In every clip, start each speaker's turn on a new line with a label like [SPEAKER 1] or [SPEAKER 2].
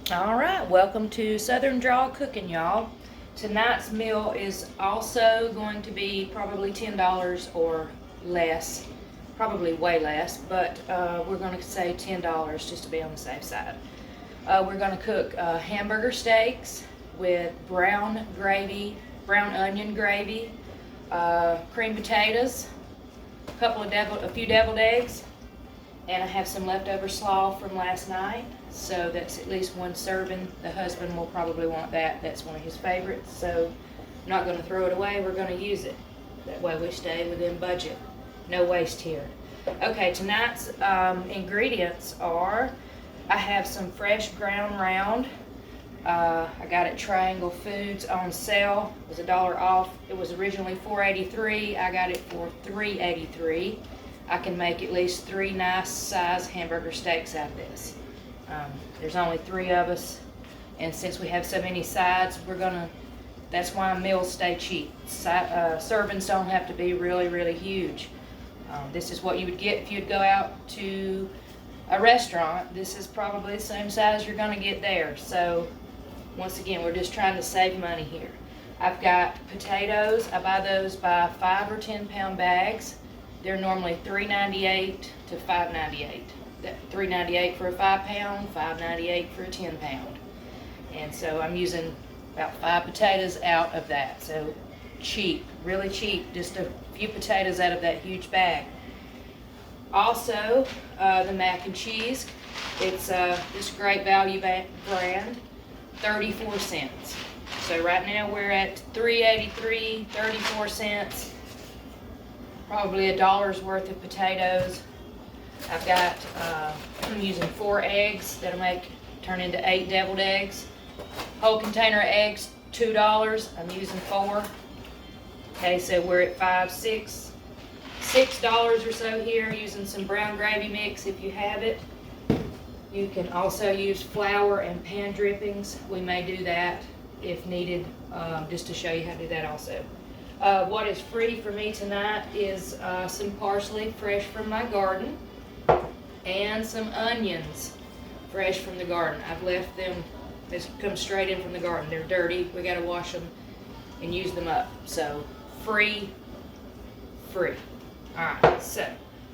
[SPEAKER 1] All right, welcome to Southern Draw Cooking, y'all. Tonight's meal is also going to be probably $10 or less, probably way less, but we're going to say $10 just to be on the safe side. We're going to cook hamburger steaks with brown onion gravy, cream potatoes, a few deviled eggs, and I have some leftover slaw from last night, so that's at least one serving. The husband will probably want that. That's one of his favorites, so I'm not going to throw it away. We're going to use it. That way we stay within budget. No waste here. Okay, tonight's ingredients are, I have some fresh ground round. I got it at Triangle Foods on sale. It was $1 off. It was originally $4.83. I got it for $3.83. I can make at least 3 nice size hamburger steaks out of this. There's only 3 of us, and since we have so many sides, that's why meals stay cheap. Servings don't have to be really, really huge. This is what you would get if you'd go out to a restaurant. This is probably the same size you're gonna get there. So once again, we're just trying to save money here. I've got potatoes. I buy those by 5 or 10 pound bags. They're normally $3.98 to $5.98. $3.98 for a 5 pound, $5.98 for a 10 pound. And so I'm using about 5 potatoes out of that. So cheap, really cheap, just a few potatoes out of that huge bag. Also, the mac and cheese. It's this Great Value brand, 34 cents. So right now we're at $3.83, 34 cents. Probably $1's worth of potatoes. I've got, I'm using 4 eggs that'll turn into 8 deviled eggs. Whole container of eggs, $2. I'm using 4. Okay, so we're at $6 or so here, using some brown gravy mix if you have it. You can also use flour and pan drippings. We may do that if needed, just to show you how to do that also. What is free for me tonight is some parsley fresh from my garden and some onions fresh from the garden. I've left them, they come straight in from the garden. They're dirty, we gotta wash them and use them up. So free. Alright, so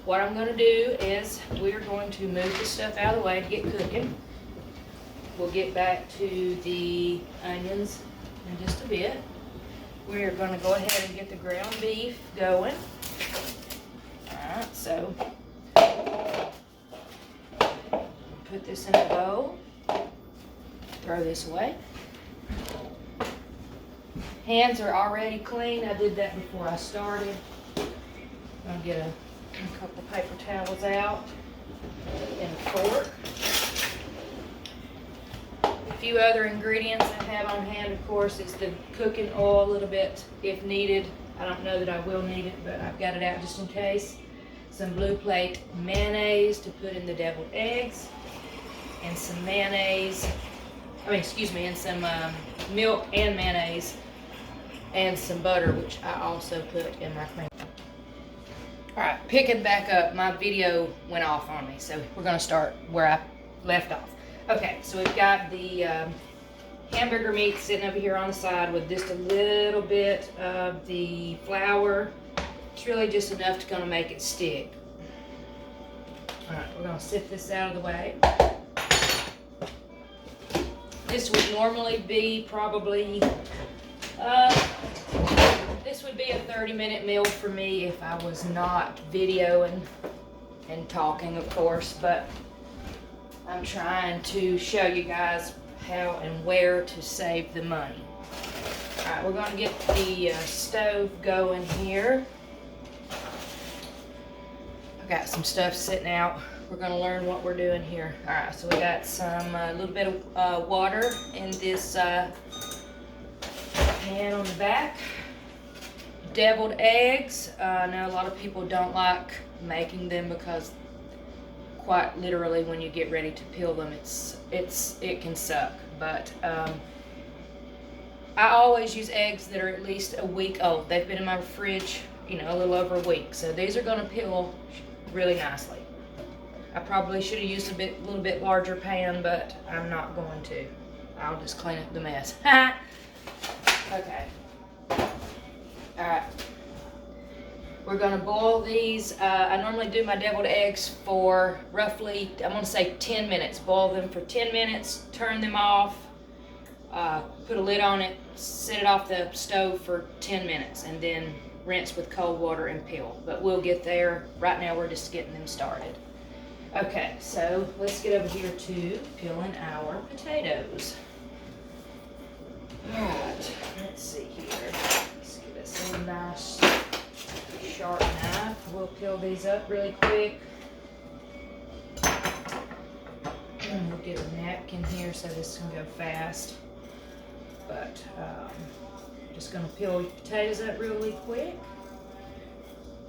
[SPEAKER 1] what I'm gonna do is we're going to move this stuff out of the way to get cooking. We'll get back to the onions in just a bit. We're going to go ahead and get the ground beef going. Alright, so put this in a bowl. Throw this away. Hands are already clean. I did that before I started. I'll get a couple of paper towels out and a fork. A few other ingredients I have on hand, of course, is the cooking oil a little bit if needed. I don't know that I will need it, but I've got it out just in case. Some Blue Plate mayonnaise to put in the deviled eggs, and some and some milk and mayonnaise, and some butter, which I also put in my cream. Alright, picking back up, my video went off on me, so we're going to start where I left off. Okay, so we've got the hamburger meat sitting over here on the side with just a little bit of the flour. It's really just enough to kind of make it stick. Alright, we're going to sift this out of the way. This would normally be probably, this would be a 30-minute meal for me if I was not videoing and talking, of course, but I'm trying to show you guys how and where to save the money. Alright, we're going to get the stove going here. I've got some stuff sitting out. We're going to learn what we're doing here. Alright, so we got some, little bit of water in this pan on the back. Deviled eggs. I know a lot of people don't like making them because quite literally when you get ready to peel them, it can suck. But I always use eggs that are at least a week old. They've been in my fridge, a little over a week. So these are going to peel really nicely. I probably should have used a little bit larger pan, but I'm not going to. I'll just clean up the mess. Okay. Alright. We're gonna boil these. I normally do my deviled eggs for roughly, I'm gonna say 10 minutes. Boil them for 10 minutes, turn them off, put a lid on it, set it off the stove for 10 minutes, and then rinse with cold water and peel. But we'll get there. Right now we're just getting them started. Okay, so let's get over here to peeling our potatoes. Alright, let's see here. Let's get us a nice sharp knife. We'll peel these up really quick. And we'll get a napkin here so this can go fast. But just gonna peel your potatoes up really quick.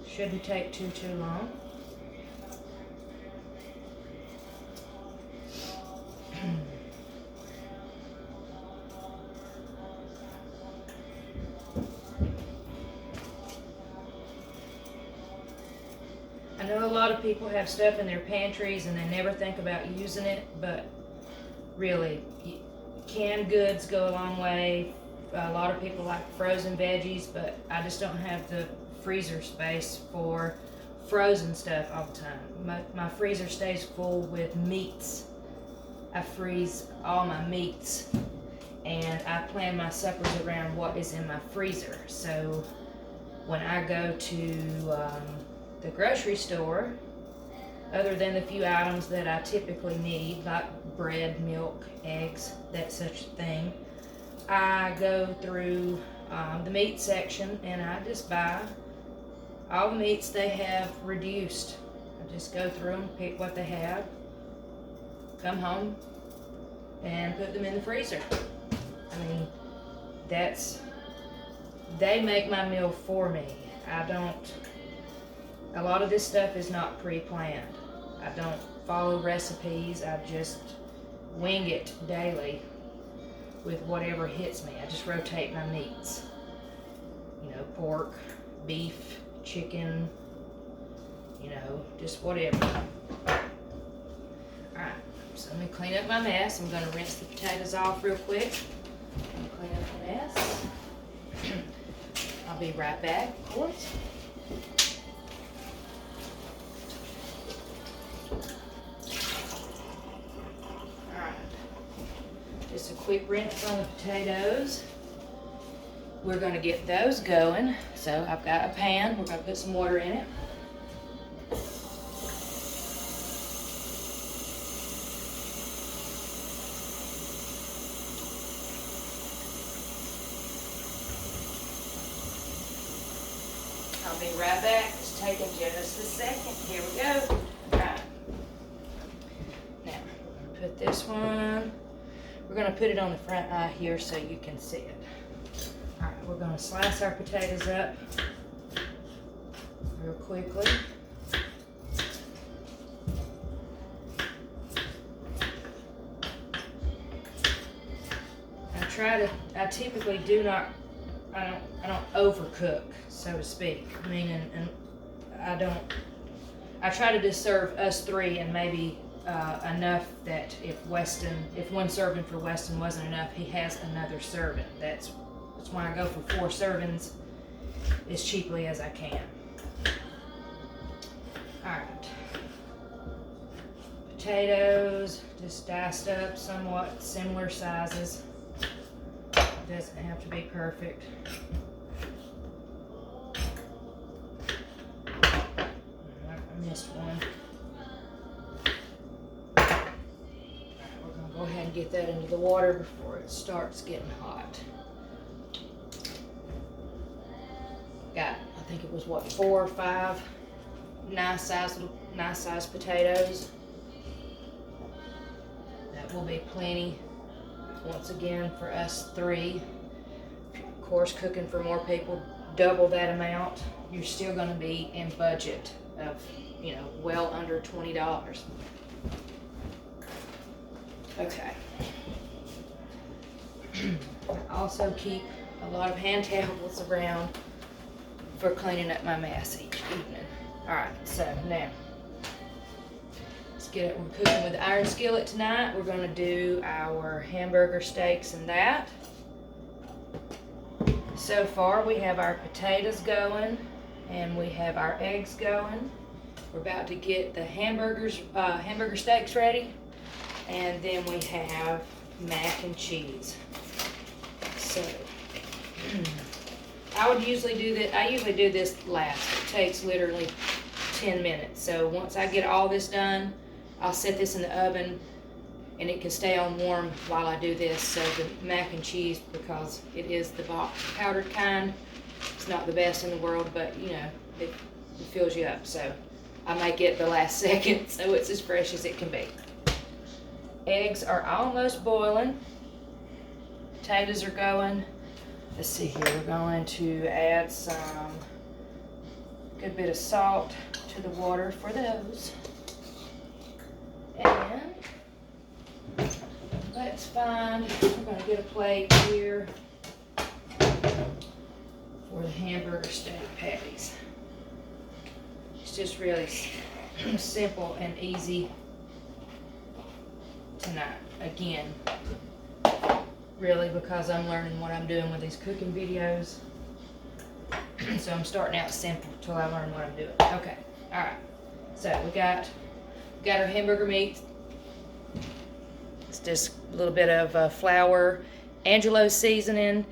[SPEAKER 1] Shouldn't take too long. I know a lot of people have stuff in their pantries and they never think about using it, but really, canned goods go a long way. A lot of people like frozen veggies, but I just don't have the freezer space for frozen stuff all the time. My freezer stays full with meats. I freeze all my meats, and I plan my suppers around what is in my freezer. So when I go to the grocery store, other than the few items that I typically need, like bread, milk, eggs, that such thing, I go through the meat section and I just buy all the meats they have reduced. I just go through them, pick what they have, come home, and put them in the freezer. I mean, they make my meal for me. A lot of this stuff is not pre-planned. I don't follow recipes. I just wing it daily with whatever hits me. I just rotate my meats. You know, pork, beef, chicken, you know, just whatever. Alright, so let me clean up my mess. I'm going to rinse the potatoes off real quick. Clean up the mess. I'll be right back, of course. Just a quick rinse on the potatoes. We're going to get those going. So I've got a pan. We're going to put some water in it. I'll be right back. It's taking just a second. Here we go. All right. Now, we're going to put this one. We're going to put it on the front eye here so you can see it. Alright, we're going to slice our potatoes up real quickly. I typically I don't overcook, so to speak. Meaning, and I try to just serve us three and maybe enough that if one serving for Weston wasn't enough, he has another serving. That's why I go for 4 servings as cheaply as I can. Alright. Potatoes, just diced up somewhat similar sizes. Doesn't have to be perfect. I missed one. Go ahead and get that into the water before it starts getting hot. Got, I think it was what, 4 or 5 nice sized potatoes. That will be plenty. Once again, for us 3. Of course, cooking for more people, double that amount. You're still going to be in budget of, you know, well under $20. Okay. I also keep a lot of hand towels around for cleaning up my mess each evening. Alright, so now, get it. We're cooking with the iron skillet tonight. We're gonna do our hamburger steaks and that. So far we have our potatoes going and we have our eggs going. We're about to get the hamburger steaks ready, and then we have mac and cheese. So I usually do this last. It takes literally 10 minutes. So once I get all this done, I'll set this in the oven and it can stay on warm while I do this. So the mac and cheese, because it is the box powdered kind, it's not the best in the world, but you know, it fills you up. So I make it the last second so it's as fresh as it can be. Eggs are almost boiling. Potatoes are going. Let's see here, we're going to add some good bit of salt to the water for those. And let's find, we're going to get a plate here for the hamburger steak patties. It's just really simple and easy tonight. Again, really because I'm learning what I'm doing with these cooking videos. So I'm starting out simple till I learn what I'm doing. Okay, all right. So we got our hamburger meat. It's just a little bit of flour, Angelo seasoning,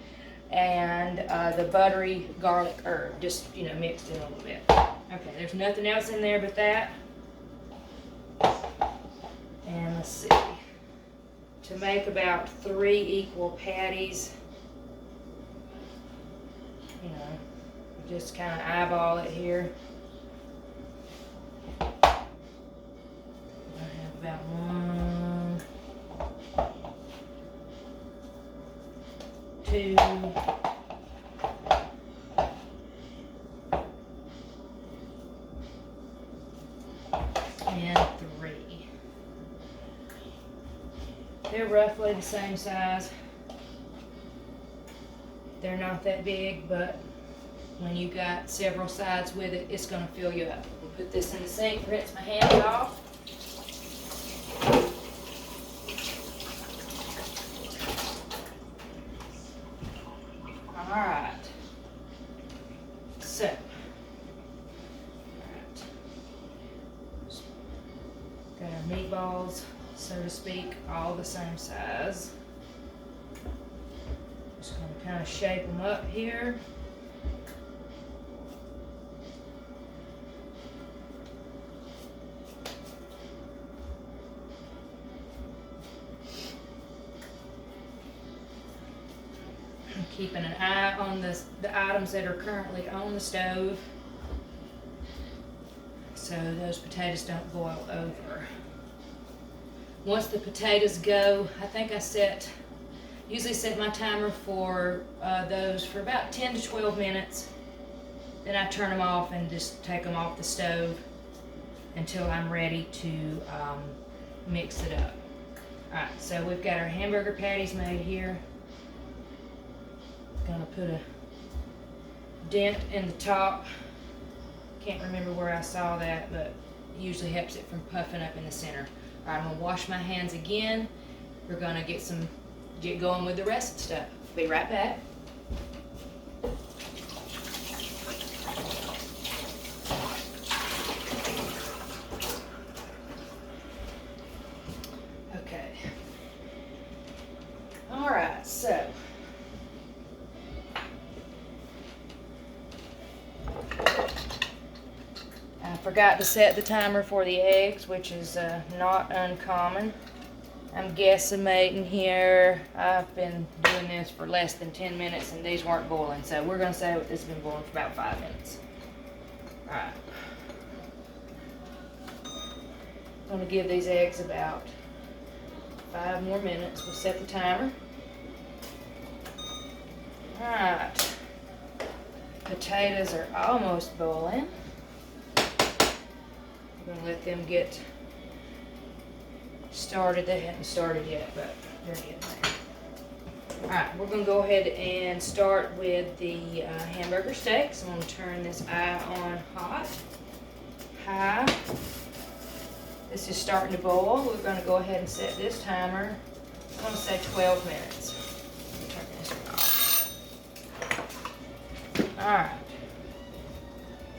[SPEAKER 1] and the buttery garlic herb, just mixed in a little bit. Okay, there's nothing else in there but that. And let's see. To make about 3 equal patties, just kind of eyeball it here. I have about 1, 2, and 3. They're roughly the same size. They're not that big, but when you got several sides with it, it's going to fill you up. We'll put this in the sink, rinse my hands off. Alright. So, got our meatballs, so to speak, all the same size. Just going to kind of shape them up here. Keeping an eye on the items that are currently on the stove, so those potatoes don't boil over. Once the potatoes go, I think I usually set my timer for those for about 10 to 12 minutes. Then I turn them off and just take them off the stove until I'm ready to mix it up. Alright, so we've got our hamburger patties made here. Gonna put a dent in the top. Can't remember where I saw that, but it usually helps it from puffing up in the center. Alright, I'm gonna wash my hands again. We're gonna get going with the rest of the stuff. Be right back. Okay. Alright, so I forgot to set the timer for the eggs, which is not uncommon. I'm guesstimating here. I've been doing this for less than 10 minutes and these weren't boiling, so we're going to say this has been boiling for about 5 minutes. Alright. I'm going to give these eggs about 5 more minutes. We'll set the timer. Alright. Potatoes are almost boiling. I'm going to let them get started. They haven't started yet, but they're getting there. Alright, we're going to go ahead and start with the hamburger steaks. I'm going to turn this eye on hot, high. This is starting to boil. We're going to go ahead and set this timer. I'm going to say 12 minutes. Turn this one off. Alright.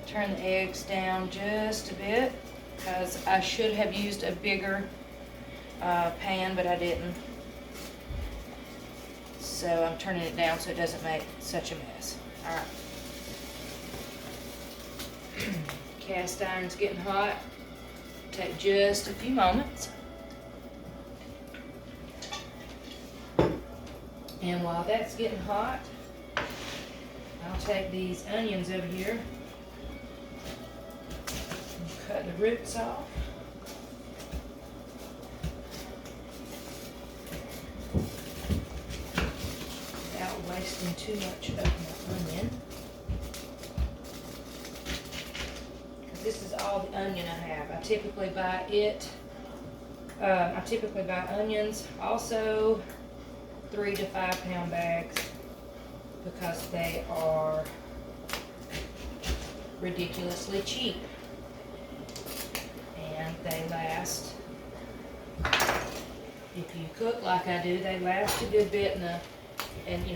[SPEAKER 1] Turn the eggs down just a bit because I should have used a bigger pan, but I didn't. So I'm turning it down so it doesn't make such a mess. Alright. Cast iron's getting hot. Take just a few moments. And while that's getting hot, I'll take these onions over here and cut the roots off. Without wasting too much of my onion. This is all the onion I have. I typically buy onions, also 3 to 5 pound bags, because they are ridiculously cheap. And they last, if you cook like I do, they last a good bit in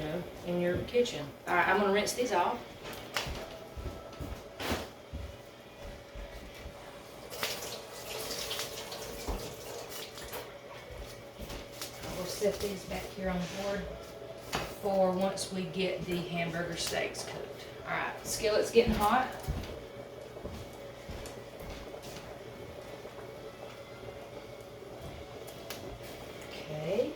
[SPEAKER 1] your kitchen. Alright, I'm gonna rinse these off. Set these back here on the board for once we get the hamburger steaks cooked. Alright, skillet's getting hot. Okay.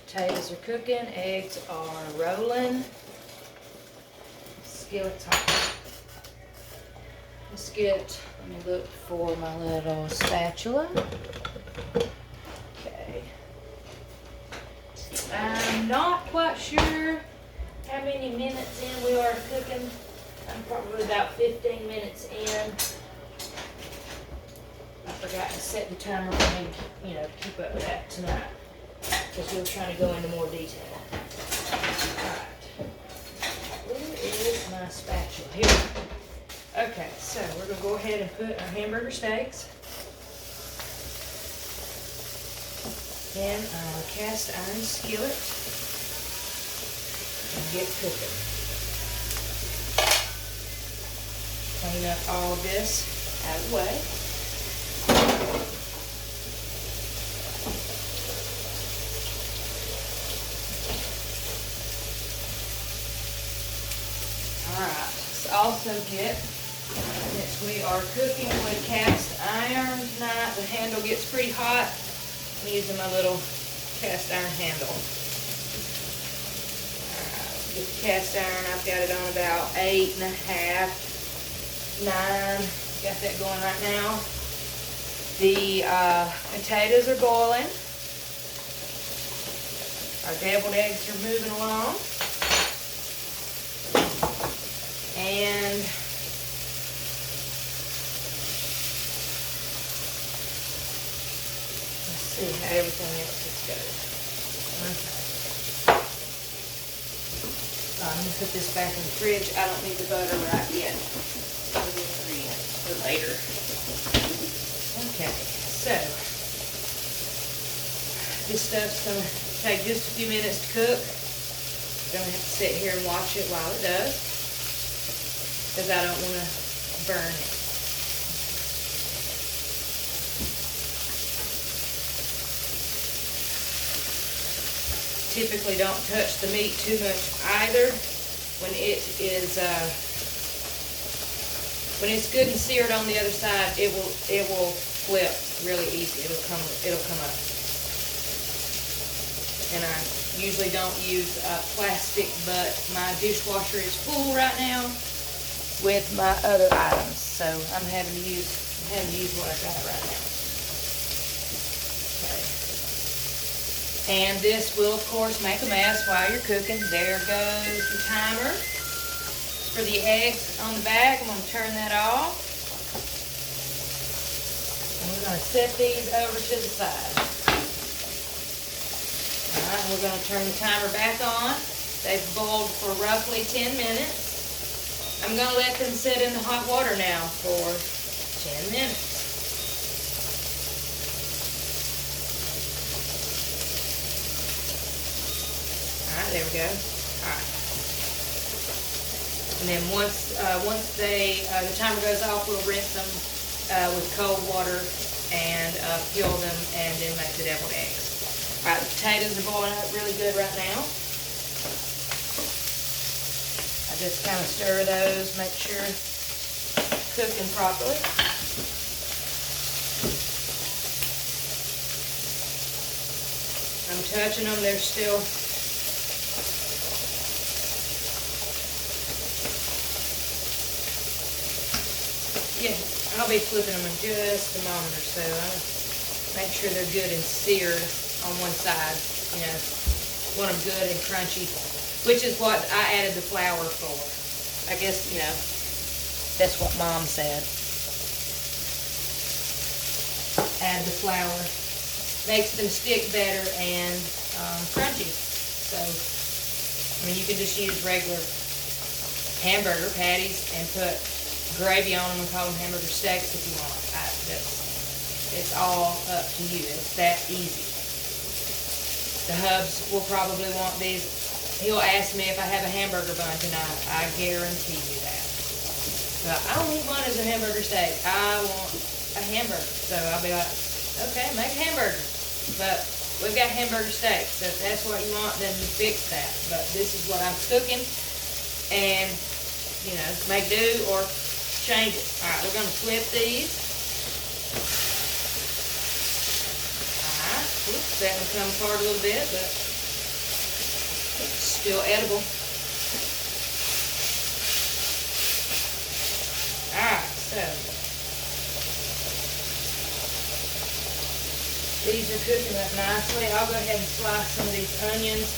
[SPEAKER 1] Potatoes are cooking, eggs are rolling. Skillet's hot. Let me look for my little spatula. I'm not quite sure how many minutes in we are cooking. I'm probably about 15 minutes in. I forgot to set the timer for me, to keep up with that tonight, because we were trying to go into more detail. Alright. Where is my spatula? Here we go. Okay, so we're going to go ahead and put our hamburger steaks in our cast iron skillet and get cooking. Clean up all this out of the way. Alright, let's also get, since we are cooking with cast iron tonight, the handle gets pretty hot. I'm using my little cast iron handle. Get the cast iron, I've got it on about 8.5, 9. Got that going right now. The potatoes are boiling. Our deviled eggs are moving along. And see how everything else is going. Okay. I'm going to put this back in the fridge. I don't need the butter right yet. Put it in for later. Okay, so this stuff's going to take just a few minutes to cook. I'm going to have to sit here and watch it while it does, because I don't want to burn it. Typically don't touch the meat too much either. When it's good and seared on the other side, it will flip really easy. It'll come up. And I usually don't use plastic, but my dishwasher is full right now with my other items, so I'm having to use what I got right now. And this will, of course, make a mess while you're cooking. There goes the timer. For the eggs on the back, I'm going to turn that off. And we're going to set these over to the side. Alright, we're going to turn the timer back on. They've boiled for roughly 10 minutes. I'm going to let them sit in the hot water now for 10 minutes. there we go. All right. And then once the timer goes off, we'll rinse them with cold water and peel them, and then make the deviled eggs. All right, the potatoes are boiling up really good right now. I just kind of stir those, make sure cooking properly. I'm touching them, they're still I'll be flipping them in just a moment or so. I'll make sure they're good and seared on one side. You know, want them good and crunchy, which is what I added the flour for. I guess, you know, that's what Mom said. Add the flour. Makes them stick better and crunchy. So, I mean, you can just use regular hamburger patties and put gravy on them and call them hamburger steaks if you want. It's all up to you. It's that easy. The hubs will probably want these. He'll ask me if I have a hamburger bun tonight. I guarantee you that. But I don't want one as a hamburger steak. I want a hamburger. So I'll be like, okay, make a hamburger. But we've got hamburger steaks. So if that's what you want, then you fix that. But this is what I'm cooking. And, you know, make do or change it. Alright, we're going to flip these. Alright, oops, that one come apart a little bit, but it's still edible. Alright, so these are cooking up nicely. I'll go ahead and slice some of these onions.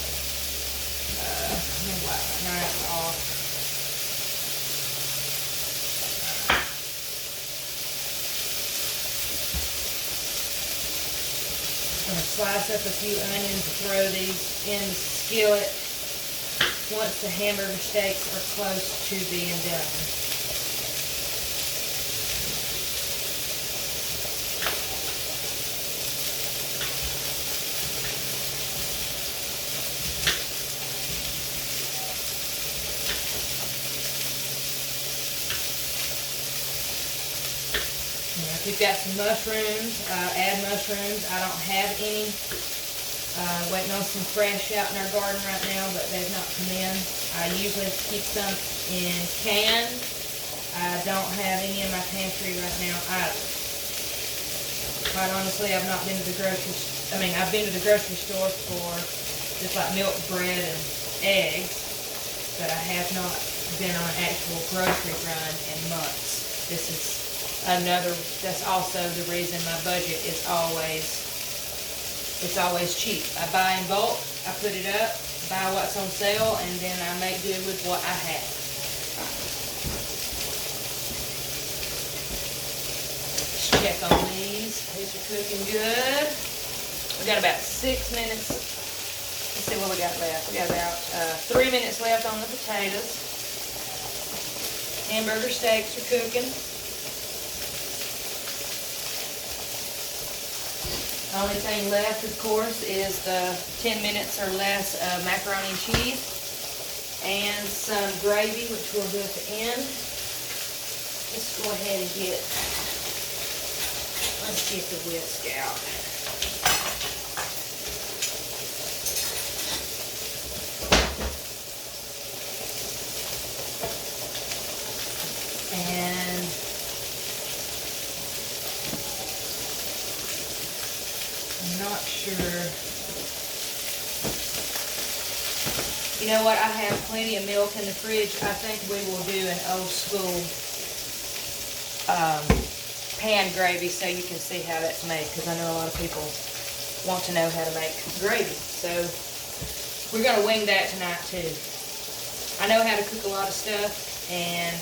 [SPEAKER 1] Let me wipe my knife off. I'm going to slice up a few onions and throw these in the skillet once the hamburger steaks are close to being done. If you've got some mushrooms, add mushrooms. I don't have any. Waiting on some fresh out in our garden right now, but they've not come in. I usually keep some in cans. I don't have any in my pantry right now either. Quite honestly, I've not been to the grocery store. I've been to the grocery store for just like milk, bread, and eggs, but I have not been on an actual grocery run in months. This is that's also the reason my budget is always cheap. I buy in bulk, I put it up, buy what's on sale, and then I make do with what I have. Let's check on these. These are cooking good. We got about 6 minutes. Let's see what we got left. We got about 3 minutes left on the potatoes. Hamburger steaks are cooking. The only thing left, of course, is the 10 minutes or less of macaroni and cheese and some gravy, which we'll do at the end. Let's go ahead and let's get the whisk out. And I'm not sure. You know what? I have plenty of milk in the fridge. I think we will do an old school pan gravy so you can see how that's made, because I know a lot of people want to know how to make gravy. So we're going to wing that tonight too. I know how to cook a lot of stuff, and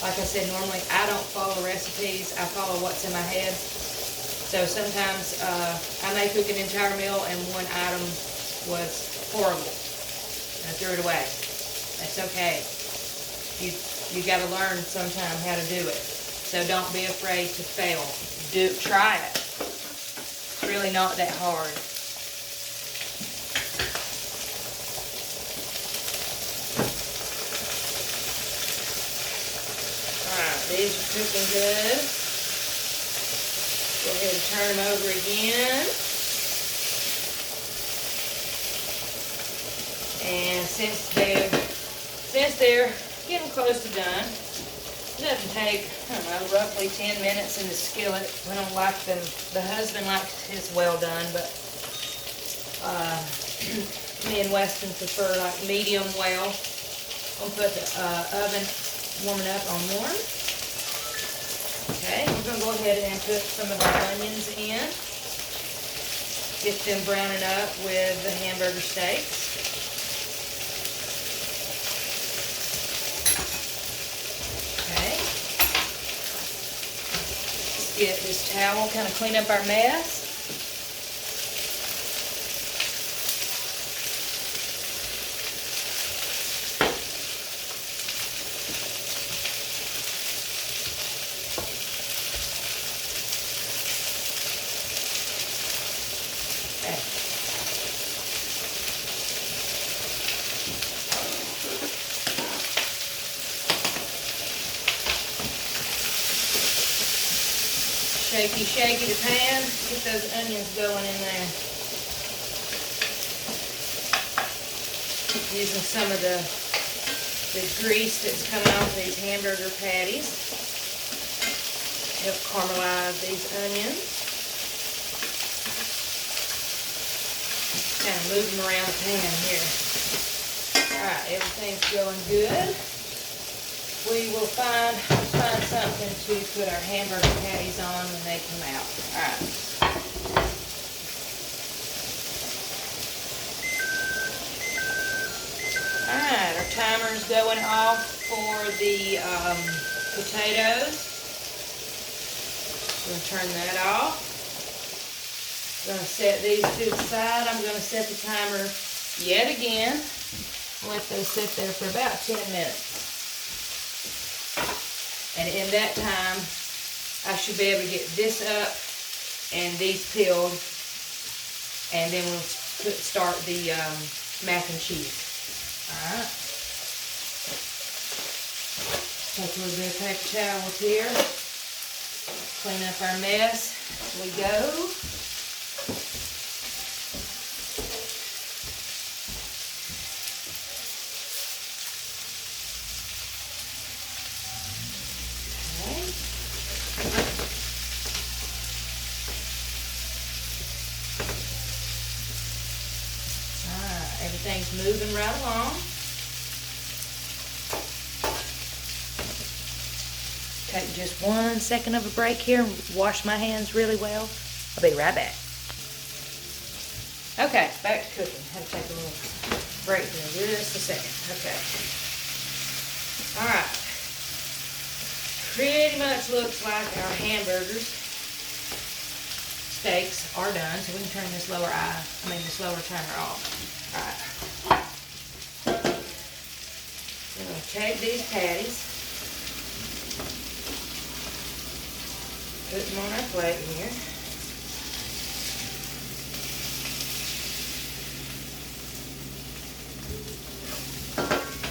[SPEAKER 1] like I said, normally I don't follow recipes. I follow what's in my head. So sometimes I may cook an entire meal and one item was horrible. I threw it away. That's okay. You got to learn sometime how to do it. So don't be afraid to fail. Try it. It's really not that hard. these are cooking good. Go ahead and turn them over again. And since they're getting close to done, it doesn't take, I don't know, roughly 10 minutes in the skillet. We don't like them, the husband likes his well done, but me and Weston prefer like medium well. We'll put the oven warming up on warm. Okay, we're going to go ahead and put some of our onions in. Get them browning up with the hamburger steaks. Okay. Let's get this towel, kind of clean up our mess. Shaky the pan, get those onions going in there. Using some of the grease that's coming off these hamburger patties. Help caramelize these onions. Kind of move them around the pan here. Alright, everything's going good. We will find something to put our hamburger patties on when they come out. Alright. Alright, our timer's going off for the potatoes. I'm going to turn that off. I'm going to set these to the side. I'm going to set the timer yet again. Let those sit there for about 10 minutes. And in that time, I should be able to get this up and these peeled. And then we'll start the mac and cheese. Alright. Take a little bit of paper towels here. Clean up our mess as we go. Everything's moving right along. Take just 1 second of a break here and wash my hands really well. I'll be right back. Okay, back to cooking. Had to take a little break here just a second. Okay. Alright. Pretty much looks like our hamburgers, steaks are done, so we can turn this lower timer off. Alright. We're going to take these patties, put them on our plate here.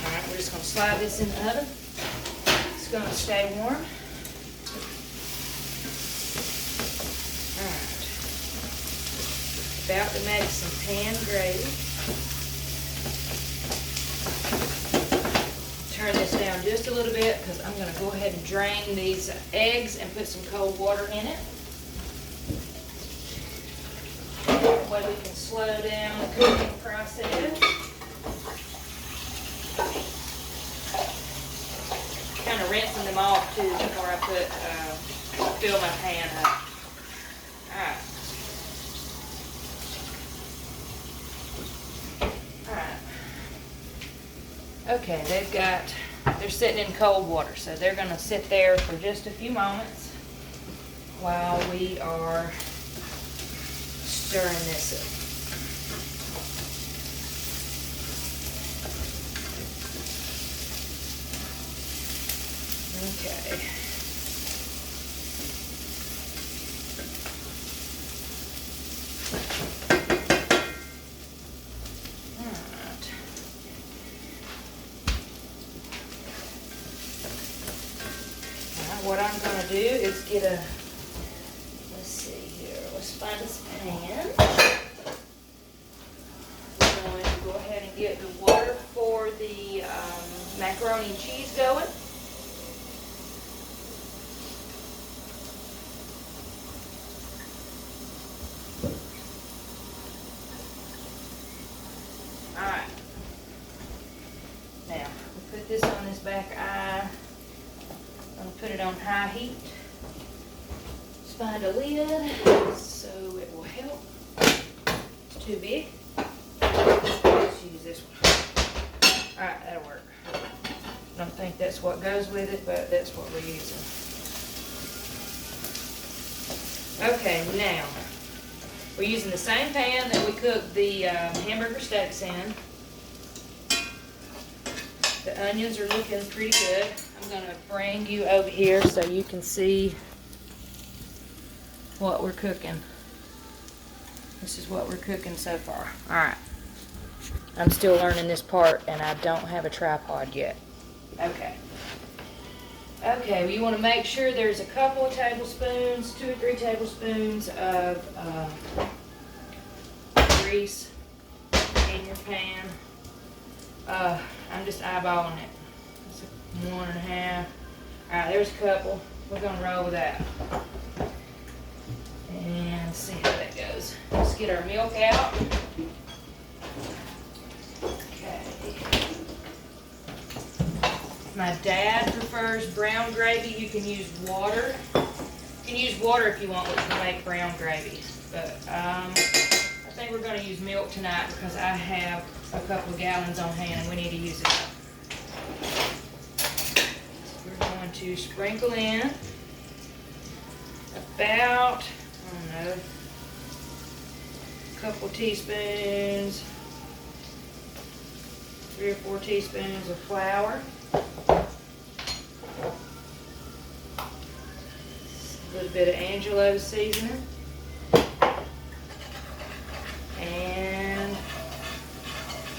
[SPEAKER 1] Alright, we're just going to slide this in the oven. It's going to stay warm. Alright. About to make some pan gravy. Turn this down just a little bit because I'm going to go ahead and drain these eggs and put some cold water in it. That way we can slow down the cooking process. Kind of rinsing them off too before I fill my pan up. Alright. Okay, they're sitting in cold water, so they're going to sit there for just a few moments while we are stirring this up. Okay. what I'm going to do is get a, let's see here, let's find us a pan. I'm going to go ahead and get the water for the macaroni and cheese going. Alright. Now, we'll put this on this back eye. I'm going to put it on high heat. Let's find a lid so it will help. It's too big. Let's use this one. Alright, that'll work. I don't think that's what goes with it, but that's what we're using. Okay, now, we're using the same pan that we cooked the hamburger steaks in. The onions are looking pretty good. I'm going to bring you over here so you can see what we're cooking. This is what we're cooking so far. Alright. I'm still learning this part and I don't have a tripod yet. Okay. Okay, you want to make sure there's a couple of tablespoons, 2 or 3 tablespoons of grease in your pan. I'm just eyeballing it. It's 1.5. Alright, there's a couple. We're going to roll with that. And see how that goes. Let's get our milk out. Okay. My dad prefers brown gravy. You can use water. You can use water if you want to make brown gravy. But I think we're going to use milk tonight because I have a couple of gallons on hand and we need to use it up. So we're going to sprinkle in about, I don't know, a couple teaspoons, 3 or 4 teaspoons of flour. A little bit of Angelo's seasoning. And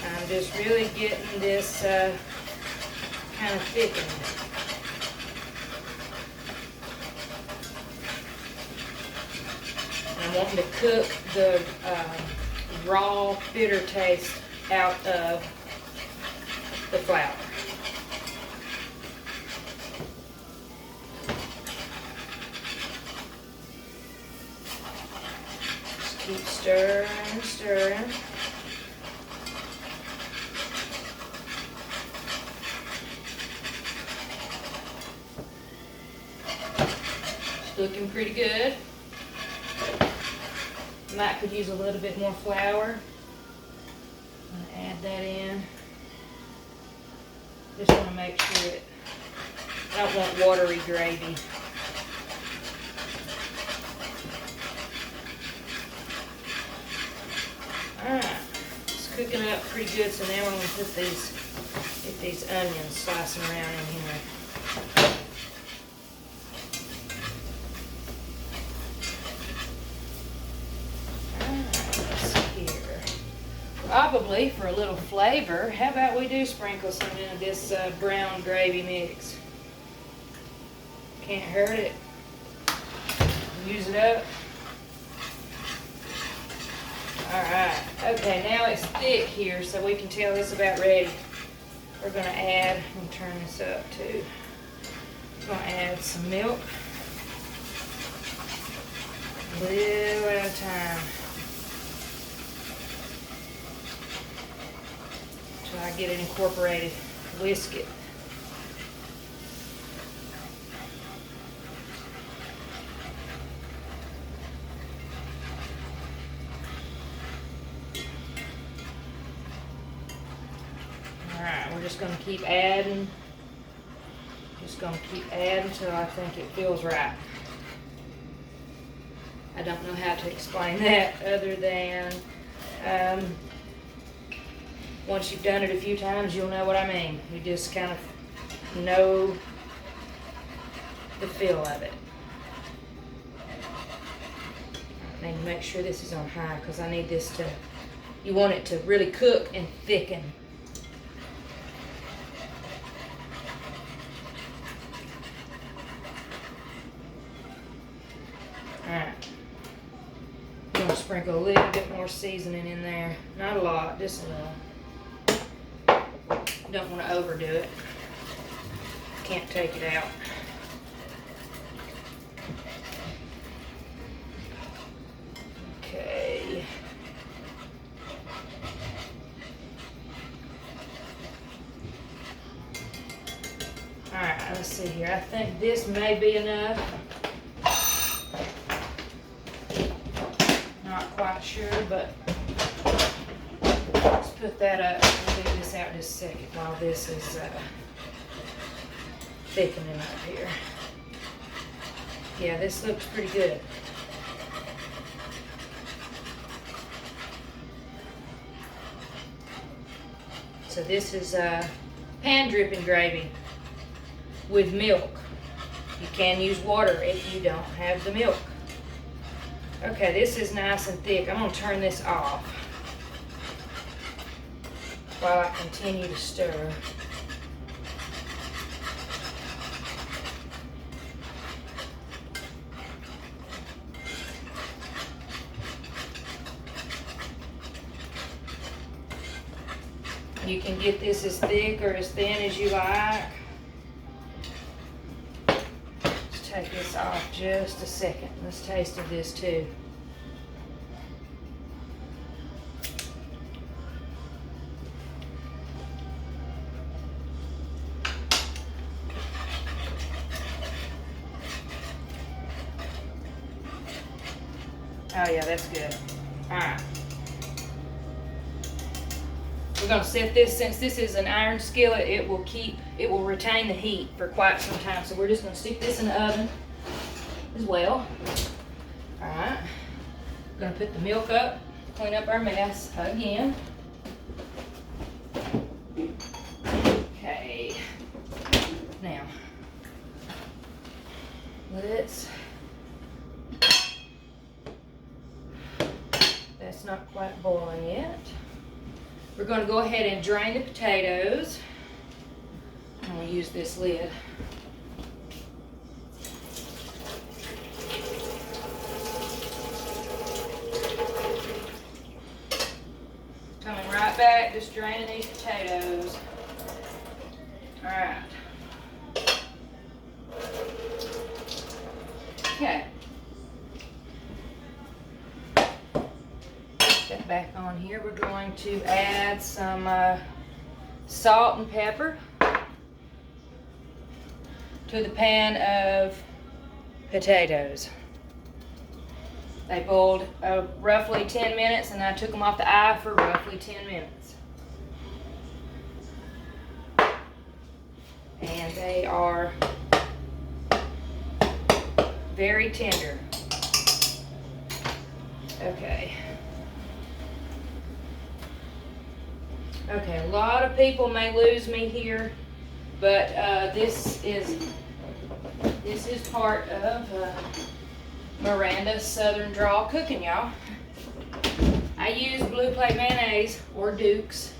[SPEAKER 1] I'm just really getting this kind of thickened. And I'm wanting to cook the raw bitter taste out of the flour. Just keep stirring and stirring. It's looking pretty good. Might could use a little bit more flour. I'm going to add that in. Just want to make sure that I don't want watery gravy. Alright, it's cooking up pretty good, so now I'm going to put get these onions slicing around in here. Probably for a little flavor, how about we do sprinkle some into this brown gravy mix? Can't hurt it. Use it up. Alright, okay, now it's thick here, so we can tell it's about ready. We're going to add, I'm going to turn this up too. We're going to add some milk. A little at a time. Until I get it incorporated. Whisk it. Alright, we're just going to keep adding. Just going to keep adding until I think it feels right. I don't know how to explain that other than once you've done it a few times, you'll know what I mean. You just kind of know the feel of it. I need to make sure this is on high because I need this to, you want it to really cook and thicken. sprinkle a little bit more seasoning in there. Not a lot, just a little. Don't want to overdo it. Can't take it out. Okay. Alright, let's see here. I think this may be enough. Not quite sure, but let's put that up. We'll leave this out just a second while this is thickening up here. Yeah, this looks pretty good. So this is pan dripping gravy with milk. You can use water if you don't have the milk. Okay, this is nice and thick. I'm going to turn this off while I continue to stir. You can get this as thick or as thin as you like. Let's take this off just a second. Let's taste of this too. Oh yeah, that's good. All right. We're going to set this, since this is an iron skillet, it will retain the heat for quite some time. So we're just going to stick this in the oven as well. Alright. We're going to put the milk up, clean up our mess again. Okay. Now, that's not quite boiling yet. We're going to go ahead and drain the potatoes. I'm going to use this lid. Coming right back, just draining these potatoes. All right. Okay. That back on here. We're going to add some salt and pepper to the pan of potatoes. They boiled roughly 10 minutes, and I took them off the eye for roughly 10 minutes. And they are very tender. Okay. Okay, a lot of people may lose me here, but this is part of Miranda's Southern Draw cooking, y'all. I use blue plate mayonnaise or Duke's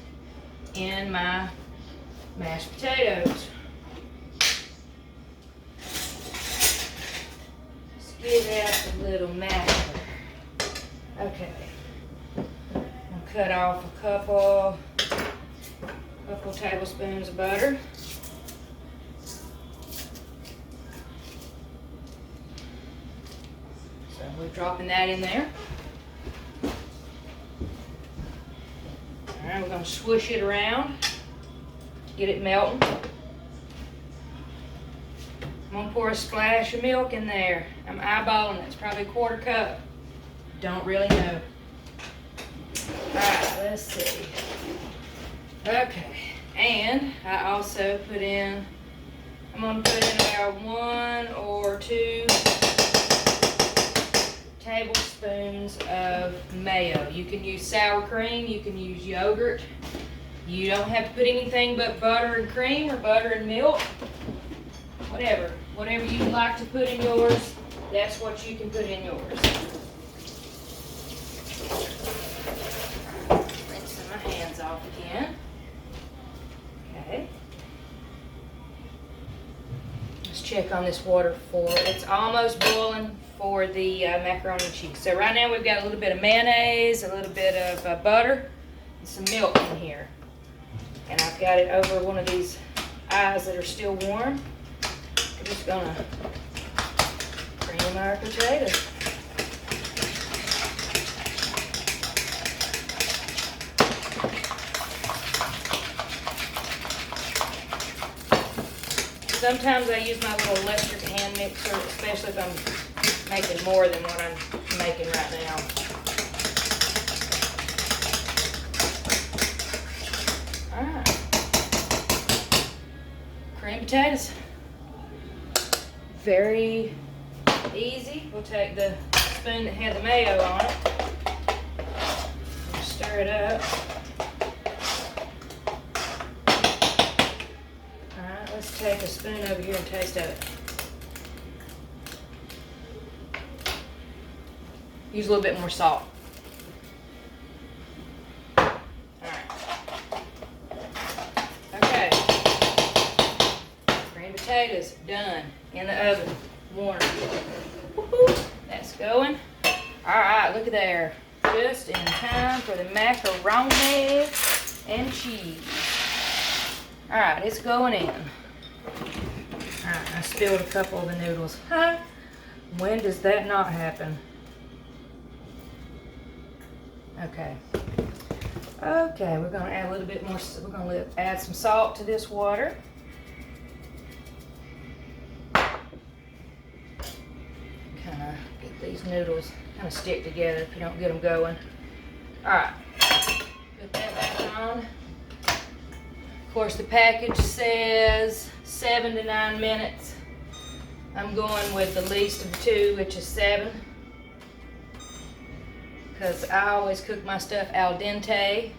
[SPEAKER 1] in my mashed potatoes. Let's give out a little masher. Okay, I'll cut off a couple tablespoons of butter. So we're dropping that in there. Alright, we're going to swoosh it around, get it melting. I'm going to pour a splash of milk in there. I'm eyeballing it. It's probably a quarter cup. Don't really know. Alright, let's see. Okay, and I also put in, I'm going to put in about 1 or 2 tablespoons of mayo. You can use sour cream, you can use yogurt. You don't have to put anything but butter and cream or butter and milk. Whatever you like to put in yours, that's what you can put in yours. Rinsing my hands off again. Okay. Let's check on this water for, it's almost boiling for the macaroni and cheese. So right now we've got a little bit of mayonnaise, a little bit of butter, and some milk in here. And I've got it over one of these eyes that are still warm. We're just gonna cream our potatoes. Sometimes I use my little electric hand mixer, especially if I'm making more than what I'm making right now. Alright. Cream potatoes. Very easy. We'll take the spoon that had the mayo on it and stir it up. Let's take a spoon over here and taste of it. Use a little bit more salt. Alright. Okay. Green potatoes, done. In the oven. Warm. Woo-hoo. That's going. Alright, look at there. Just in time for the macaroni and cheese. Alright, it's going in. Alright, I spilled a couple of the noodles. Huh? When does that not happen? Okay. Okay, we're going to add a little bit more. We're going to add some salt to this water. Kind of get these noodles kind of stick together if you don't get them going. Alright. Put that back on. Of course, the package says 7 to 9 minutes. I'm going with the least of the two, which is 7. Because I always cook my stuff al dente,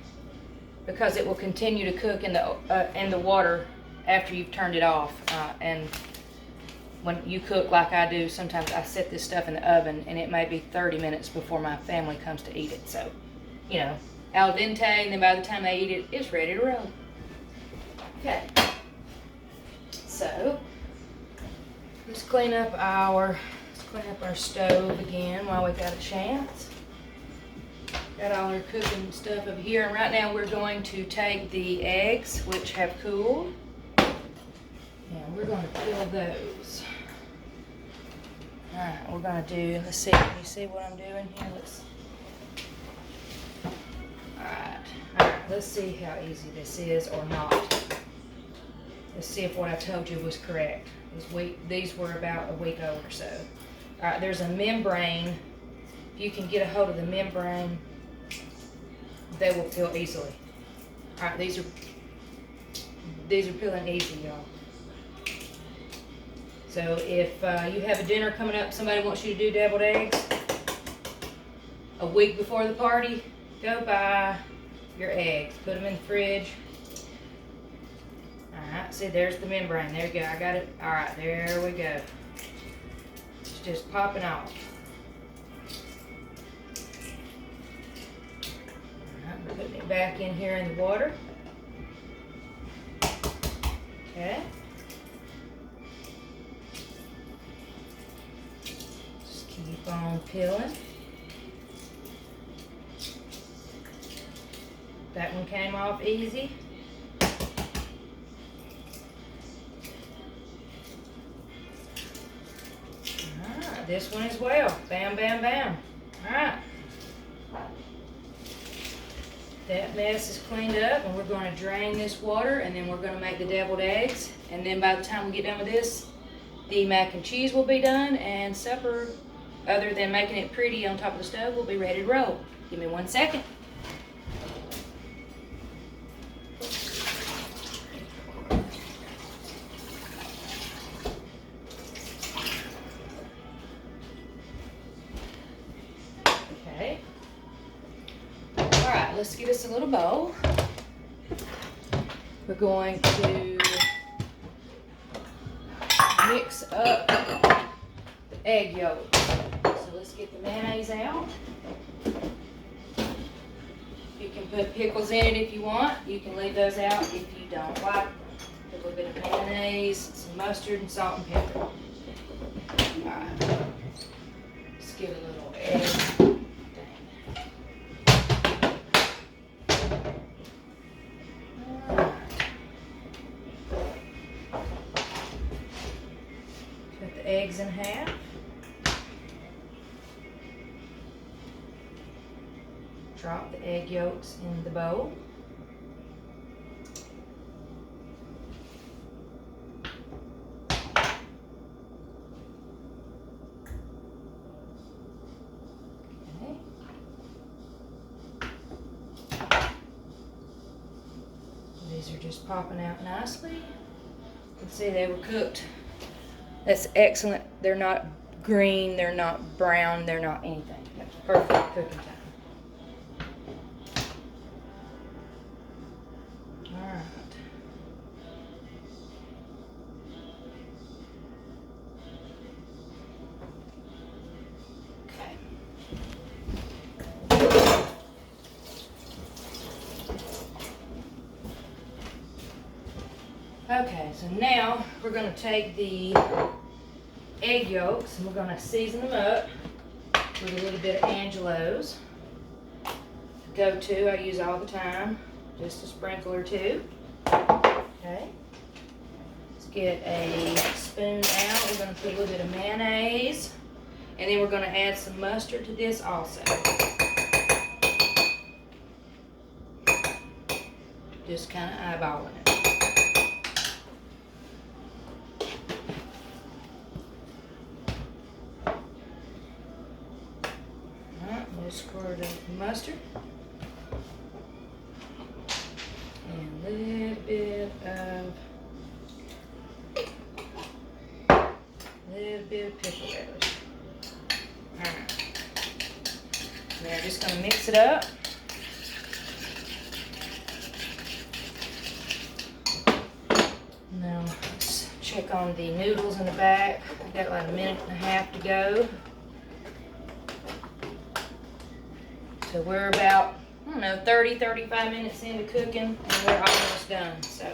[SPEAKER 1] because it will continue to cook in the water after you've turned it off. And when you cook like I do, sometimes I set this stuff in the oven, and it may be 30 minutes before my family comes to eat it. So, you know, al dente, and then by the time they eat it, it's ready to roll. Okay, so let's clean up our stove again while we got a chance. Got all our cooking stuff over here, and right now we're going to take the eggs, which have cooled, and we're going to peel those. All right, we're going to do. Let's see. Can you see what I'm doing here? All right. Let's see how easy this is or not. Let's see if what I told you was correct. These were about a week old or so. All right, there's a membrane. If you can get a hold of the membrane, they will peel easily. All right, these are peeling easy, y'all. So if you have a dinner coming up, somebody wants you to do deviled eggs a week before the party, go buy your eggs, put them in the fridge. Alright, see, there's the membrane. There you go. I got it. Alright, there we go. It's just popping off. Alright, I'm putting it back in here in the water. Okay. Just keep on peeling. That one came off easy. This one as well. Bam, bam, bam. Alright. That mess is cleaned up, and we're going to drain this water, and then we're going to make the deviled eggs. And then by the time we get done with this, the mac and cheese will be done, and supper, other than making it pretty on top of the stove, will be ready to roll. Give me 1 second. Let's get us a little bowl. We're going to mix up the egg yolk. So let's get the mayonnaise out. You can put pickles in it if you want. You can leave those out if you don't like. A little bit of mayonnaise, some mustard, and salt and pepper. Alright. get a little egg. Cut the eggs in half. Drop the egg yolks in the bowl. These are just popping out nicely. You can see they were cooked. That's excellent. They're not green, they're not brown, they're not anything. That's perfect cooking time. Alright. Okay, so now we're going to take the egg yolks and we're going to season them up with a little bit of Angelo's. Go-to, I use all the time, just a sprinkle or two. Okay, let's get a spoon out. We're going to put a little bit of mayonnaise, and then we're going to add some mustard to this also. Just kind of eyeballing it. Squirt of mustard and a little bit of pickle relish. Alright. Now I'm just going to mix it up. Now let's check on the noodles in the back. I've got like a minute and a half to go. So we're about, I don't know, 30-35 minutes into cooking, and we're almost done. So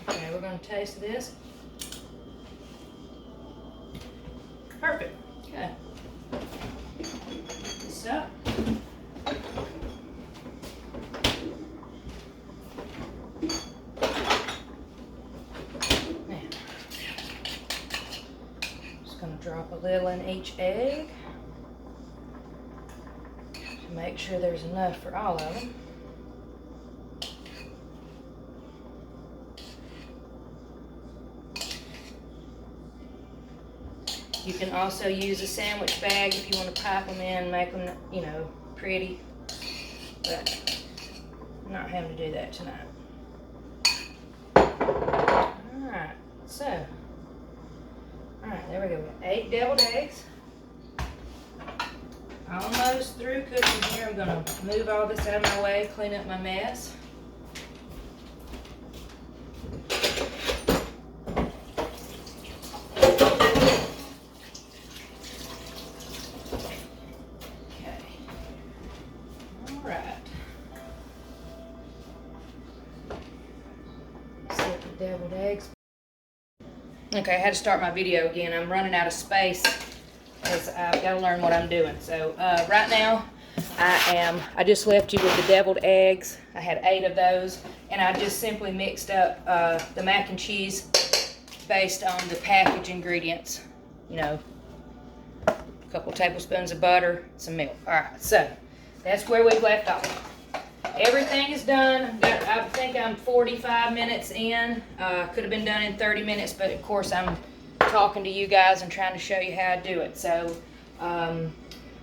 [SPEAKER 1] okay, we're going to taste this. Perfect. Okay. This up. Drop a little in each egg to make sure there's enough for all of them. You can also use a sandwich bag if you want to pipe them in, make them, you know, pretty, but I'm not having to do that tonight. Alright, so alright, there we go. 8 deviled eggs. Almost through cooking here. I'm going to move all this out of my way, clean up my mess. Okay. Alright. Set the deviled eggs. Okay, I had to start my video again. I'm running out of space because I've got to learn what I'm doing. So right now, I just left you with the deviled eggs. I had 8 of those, and I just simply mixed up the mac and cheese based on the package ingredients. You know, a couple tablespoons of butter, some milk. All right, so that's where we've left off. Everything is done. I think I'm 45 minutes in. Could have been done in 30 minutes, but of course I'm talking to you guys and trying to show you how I do it. So I'm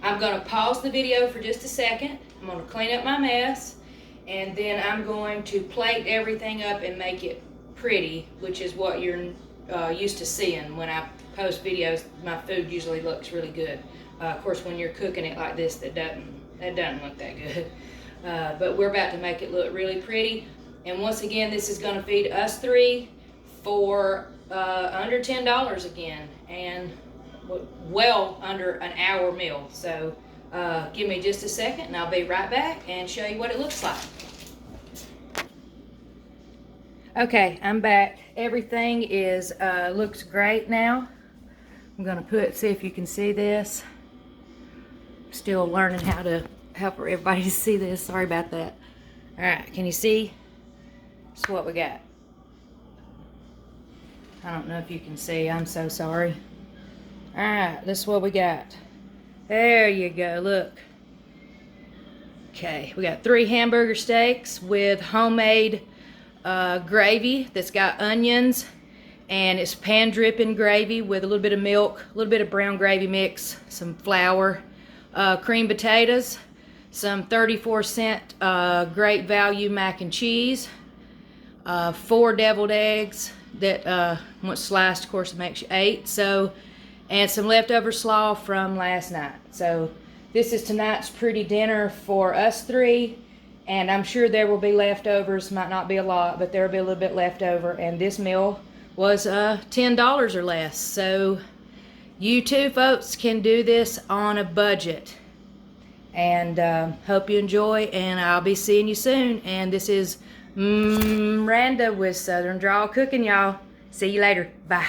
[SPEAKER 1] going to pause the video for just a second. I'm going to clean up my mess, and then I'm going to plate everything up and make it pretty, which is what you're used to seeing when I post videos. My food usually looks really good. Of course, when you're cooking it like this, that doesn't look that good. But we're about to make it look really pretty. And once again, this is going to feed us 3 for under $10 again, and well under an hour meal. So Give me just a second and I'll be right back and show you what it looks like. Okay, I'm back. Everything is looks great now. I'm gonna see if you can see this. Still learning how to help everybody to see this. Sorry about that. All right, can you see? That's what we got. I don't know if you can see. I'm so sorry. All right, this is what we got. There you go. Look. Okay, we got 3 hamburger steaks with homemade gravy that's got onions, and it's pan dripping gravy with a little bit of milk, a little bit of brown gravy mix, some flour, cream potatoes, some 34-cent great value mac and cheese, 4 deviled eggs that once sliced, of course, it makes you 8. So, and some leftover slaw from last night. So this is tonight's pretty dinner for us 3, and I'm sure there will be leftovers. Might not be a lot, but there will be a little bit left over. And this meal was $10 or less. So you too, folks, can do this on a budget. And hope you enjoy, and I'll be seeing you soon. And this is Miranda with Southern Draw Cooking, y'all. See you later. Bye.